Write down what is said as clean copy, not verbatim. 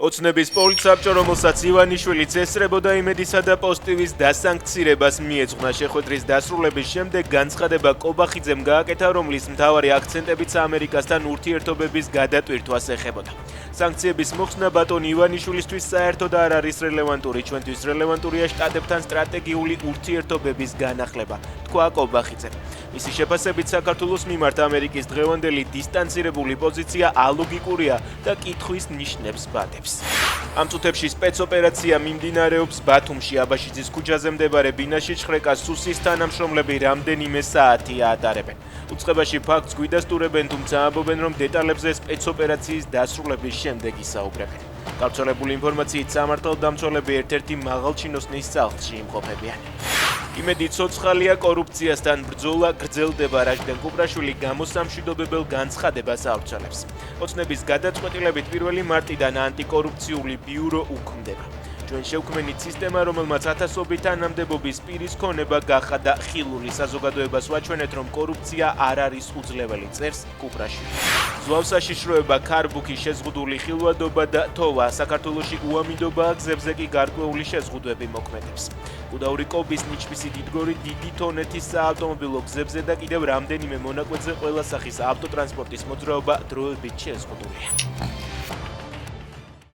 ოცნების პოლიცსაბჭო, რომელსაც ივანიშვილიც ესწრებოდა იმედისა და პოსტივის დასანქცირებას მიეძღვნა შეხვედრის დასრულების შემდეგ განცხადება კობახიძემ გააკეთა, რომლის მთავარი აქცენტებიც ამერიკასთან ურთიერთობების გადატვირთვას ეხებოდა. სანქციების მოხსნა ბატონ ივანიშვილისთვის საერთოდ არ არის რელევანტური, ჩვენთვის რელევანტურია შტატებთან სტრატეგიული ურთიერთობების განახლება, თქვა კობახიძემ. მისი შეფასებით საქართველოს მიმართ ამერიკის დღევანდელი დისტანცირებული პოზიცია ალოგიკურია და კითხვის ნიშნებს ბადებს. ამ წუთებში სპეცოპერაცია მიმდინარეობს ბათუმში, აბაშიძის ქუჩაზე მდებარე ბინაში ხრეკას სუსის თანამშრომლები რამდენიმე საათი ატარებენ. უწყებაში ფაქტს გვიდასტურებენ, თუმცა ამბობენ, რომ დეტალებზე სპეცოპერაციის დასრულების შემდეგ ისაუბრებენ. გავრცელებული ინფორმაციით სამართალდამცველები ერთ-ერთი მაღალჩინოსნის სახლში იმყოფებიან. იმედი ცოცხალია, კორუფციასთან ბრძოლა გრძელდება, რაჯდენ კუპრაშვილი გამოსამშვიდობებელ განცხადებას ავრცელებს. ოცნების გადაწყვეტილებით 1 მარტიდან ანტიკორუფციული ბიურო უქმდება. ჩვენ შევქმნით სისტემა, რომელმაც ათასობით თანამდებობის პირის ქონება გახადა ხილული. საზოგადოებას ვაჩვენეთ, რომ კორუფცია არ არის უძლეველი, წერს კუპრაშვილი. ზვავს საშიშროება, ქარბუქი, შეზღუდული ხილვადობა და თოვა. საქართველოში უამინდობაა, გზებზე კი გარკვეული შეზღუდვები მოქმედებს. უდაური კობის, ნიჩბისი, დიდგორი, დიდი თონეთის საავტომობილო გზებზე და კიდევ რამდენიმე მონაკვეთზე ყველა სახის ავტოტრანსპორტის მოძრაობა დროებით შეზღუდულია.